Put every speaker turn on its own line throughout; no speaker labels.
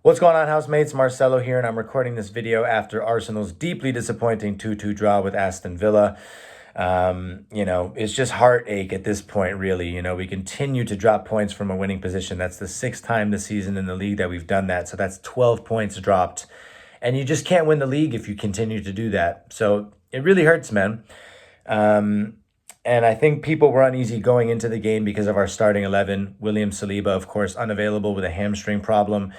What's going on, housemates? Marcelo here, and I'm recording this video after Arsenal's deeply disappointing 2-2 draw with Aston Villa. It's just heartache at this point, really. We continue to drop points from a winning position. That's the sixth time this season in the league that we've done that. So that's 12 points dropped. And you just can't win the league if you continue to do that. So it really hurts, man. And I think people were uneasy going into the game because of our starting 11. William Saliba, of course, unavailable with a hamstring problem.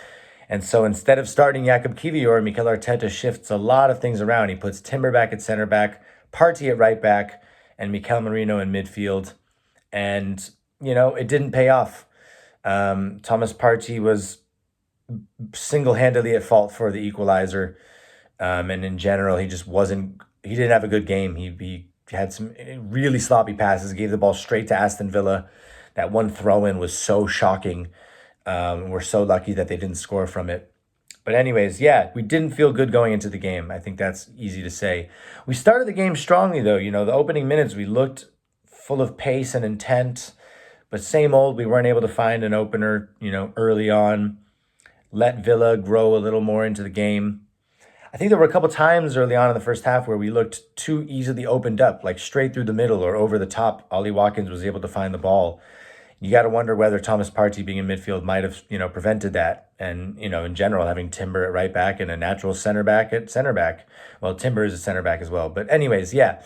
And so instead of starting Jakub Kiwior, Mikel Arteta shifts a lot of things around. He puts Timber back at center back, Partey at right back, and Mikel Merino in midfield. And, it didn't pay off. Thomas Partey was single-handedly at fault for the equalizer. And in general, he didn't have a good game. He had some really sloppy passes, gave the ball straight to Aston Villa. That one throw-in was so shocking. We're so lucky that they didn't score from it. But anyways, yeah, we didn't feel good going into the game. I think that's easy to say. We started the game strongly, though. The opening minutes, we looked full of pace and intent. But same old, we weren't able to find an opener, early on. Let Villa grow a little more into the game. I think there were a couple times early on in the first half where we looked too easily opened up, like straight through the middle or over the top. Ollie Watkins was able to find the ball. You got to wonder whether Thomas Partey being in midfield might have, prevented that. And, in general, having Timber at right back and a natural center back at center back. Well, Timber is a center back as well. But anyways, yeah.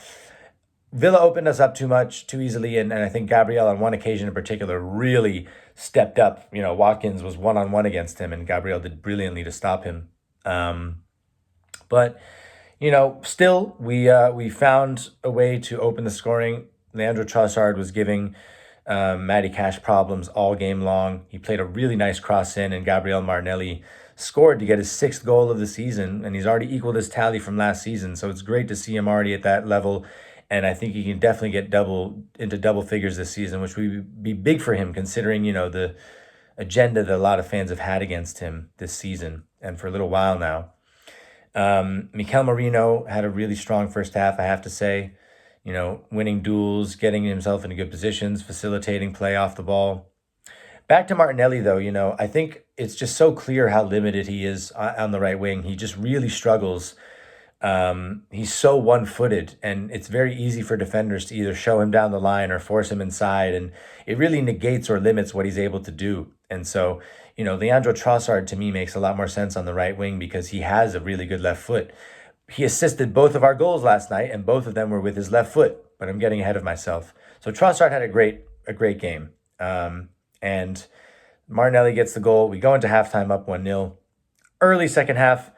Villa opened us up too much, too easily. And I think Gabriel, on one occasion in particular, really stepped up. Watkins was one-on-one against him, and Gabriel did brilliantly to stop him. But still, we found a way to open the scoring. Leandro Trossard was giving Matty Cash problems all game long. He played a really nice cross in, and Gabriel Martinelli scored to get his sixth goal of the season, and he's already equaled his tally from last season. So it's great to see him already at that level, and I think he can definitely get into double figures this season, which would be big for him considering, the agenda that a lot of fans have had against him this season and for a little while now. Mikel Merino had a really strong first half, I have to say. Winning duels, getting himself into good positions, facilitating play off the ball. Back to Martinelli, though, I think it's just so clear how limited he is on the right wing. He just really struggles. He's so one-footed, and it's very easy for defenders to either show him down the line or force him inside, and it really negates or limits what he's able to do. And so, Leandro Trossard, to me, makes a lot more sense on the right wing because he has a really good left foot. He assisted both of our goals last night, and both of them were with his left foot, but I'm getting ahead of myself. So Trossard had a great game. And Martinelli gets the goal. We go into halftime up 1-0. Early second half,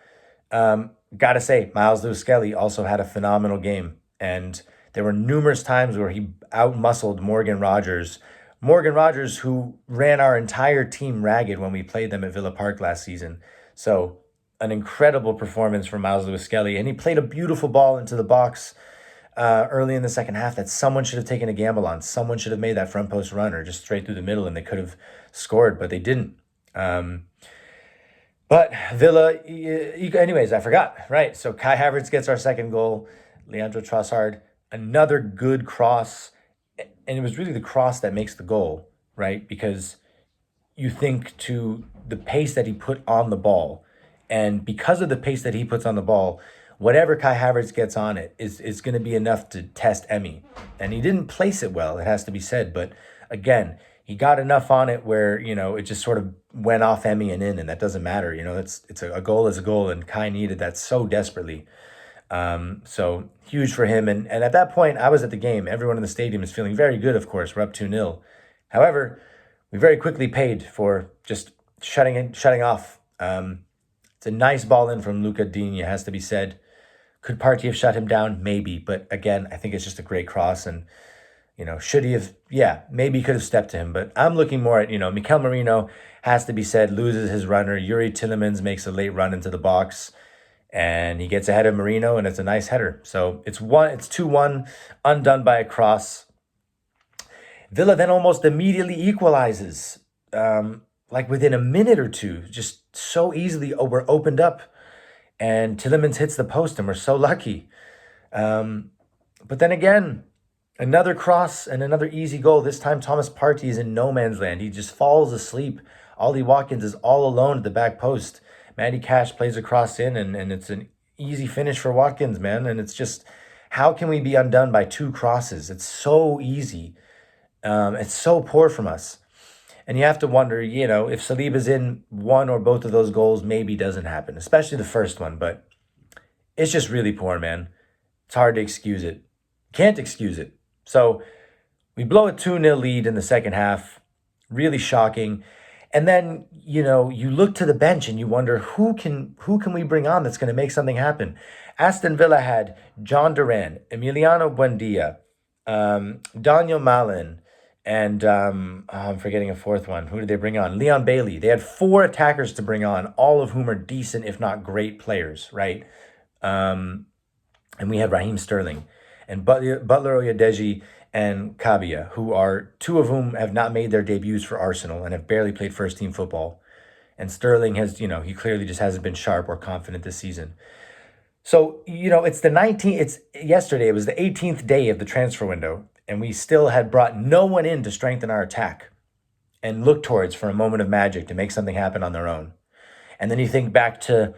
gotta say, Miles Lewis-Skelly also had a phenomenal game. And there were numerous times where he outmuscled Morgan Rogers. Morgan Rogers, who ran our entire team ragged when we played them at Villa Park last season. So an incredible performance from Miles Lewis-Skelly, and he played a beautiful ball into the box early in the second half that someone should have taken a gamble on. Someone should have made that front post run or just straight through the middle, and they could have scored, but they didn't. But Villa, anyways, I forgot. Right, so Kai Havertz gets our second goal. Leandro Trossard, another good cross, and it was really the cross that makes the goal, right? Because you think to the pace that he put on the ball, and because of the pace that he puts on the ball, whatever Kai Havertz gets on it is going to be enough to test Emmy. And he didn't place it well, it has to be said. But again, he got enough on it where, it just sort of went off Emmy and in, and that doesn't matter. A goal is a goal, and Kai needed that so desperately. So huge for him. And at that point, I was at the game. Everyone in the stadium is feeling very good, of course. We're up 2-0. However, we very quickly paid for just shutting off. It's a nice ball in from Luca Digne, has to be said. Could Partey have shut him down? Maybe. But again, I think it's just a great cross. And, should he have? Yeah, maybe he could have stepped to him. But I'm looking more at, Mikel Merino, has to be said, loses his runner. Yuri Tillemans makes a late run into the box. And he gets ahead of Merino, and it's a nice header. So it's 2-1, undone by a cross. Villa then almost immediately equalizes. Like within a minute or two, just so easily we're opened up, and Tillemans hits the post, and we're so lucky. But then again, another cross and another easy goal. This time Thomas Partey is in no man's land. He just falls asleep. Ollie Watkins is all alone at the back post. Matty Cash plays a cross in, and it's an easy finish for Watkins, man. And it's just, how can we be undone by two crosses? It's so easy. It's so poor from us. And you have to wonder, if Saliba's in one or both of those goals, maybe doesn't happen, especially the first one. But it's just really poor, man. It's hard to excuse it. Can't excuse it. So we blow a 2-0 lead in the second half. Really shocking. And then, you look to the bench and you wonder who can we bring on that's going to make something happen. Aston Villa had John Duran, Emiliano Buendia, Daniel Malin, and I'm forgetting a fourth one. Who did they bring on? Leon Bailey. They had 4 attackers to bring on, all of whom are decent, if not great players, right? And we had Raheem Sterling and Butler Oyedeji and Kabia, who are 2 of whom have not made their debuts for Arsenal and have barely played first team football. And Sterling has, he clearly just hasn't been sharp or confident this season. So, it's yesterday, it was the 18th day of the transfer window, and we still had brought no one in to strengthen our attack and look towards for a moment of magic to make something happen on their own. And then you think back to,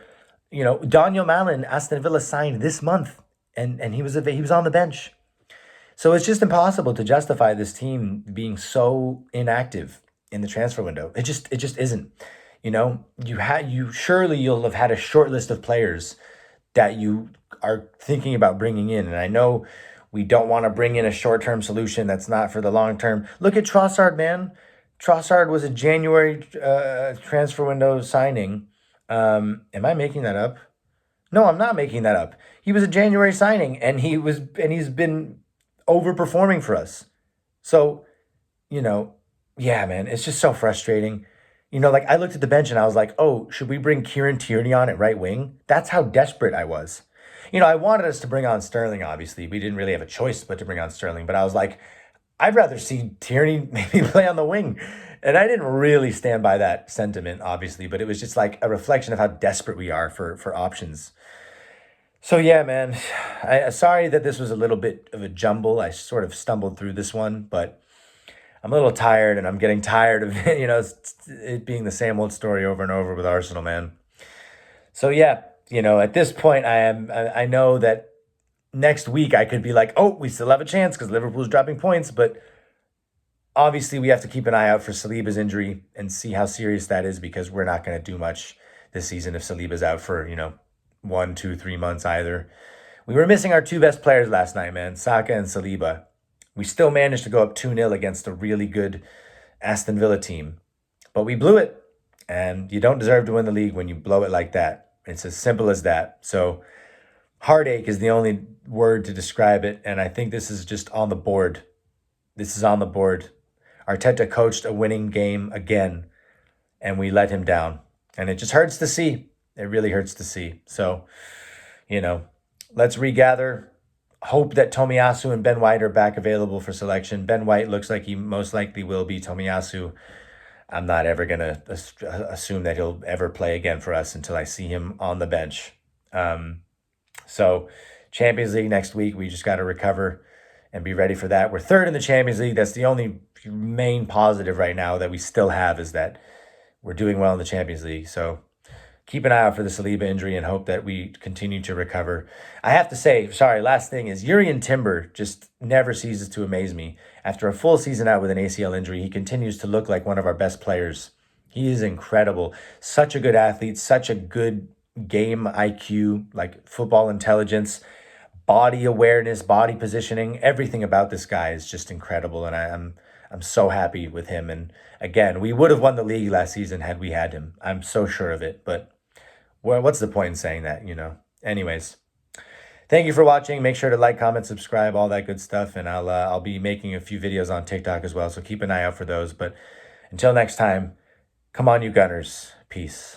Daniel Malin, Aston Villa signed this month, and he was on the bench. So it's just impossible to justify this team being so inactive in the transfer window. It just isn't. Surely you'll have had a short list of players that you are thinking about bringing in. And I know we don't want to bring in a short-term solution that's not for the long term. Look at Trossard, man. Trossard was a January transfer window signing. Am I making that up? No, I'm not making that up. He was a January signing, and he's been overperforming for us. So, yeah, man, it's just so frustrating. I looked at the bench and I was like, oh, should we bring Kieran Tierney on at right wing? That's how desperate I was. I wanted us to bring on Sterling, obviously. We didn't really have a choice but to bring on Sterling. But I was like, I'd rather see Tierney maybe play on the wing. And I didn't really stand by that sentiment, obviously. But it was just like a reflection of how desperate we are for options. So, yeah, man, sorry that this was a little bit of a jumble. I sort of stumbled through this one, but I'm a little tired, and I'm getting tired of it being the same old story over and over with Arsenal, man. So yeah, at this point, I know that next week I could be like, oh, we still have a chance because Liverpool's dropping points, but obviously we have to keep an eye out for Saliba's injury and see how serious that is, because we're not going to do much this season if Saliba's out for 1, 2, 3 months either. We were missing our 2 best players last night, man, Saka and Saliba. We still managed to go up 2-0 against a really good Aston Villa team. But we blew it. And you don't deserve to win the league when you blow it like that. It's as simple as that. So heartache is the only word to describe it. And I think this is just on the board. This is on the board. Arteta coached a winning game again, and we let him down. And it just hurts to see. It really hurts to see. So, let's regather. Hope that Tomiyasu and Ben White are back available for selection. Ben White looks like he most likely will be. Tomiyasu, I'm not ever going to assume that he'll ever play again for us until I see him on the bench. So Champions League next week, we just got to recover and be ready for that. We're 3rd in the Champions League. That's the only main positive right now that we still have, is that we're doing well in the Champions League. So keep an eye out for the Saliba injury and hope that we continue to recover. I have to say, last thing is Jurrien Timber just never ceases to amaze me. After a full season out with an ACL injury, he continues to look like one of our best players. He is incredible. Such a good athlete, such a good game IQ, like football intelligence, body awareness, body positioning. Everything about this guy is just incredible, and I'm so happy with him. And again, we would have won the league last season had we had him. I'm so sure of it, but well, what's the point in saying that, Anyways, thank you for watching. Make sure to like, comment, subscribe, all that good stuff. And I'll be making a few videos on TikTok as well, so keep an eye out for those. But until next time, come on, you Gunners. Peace.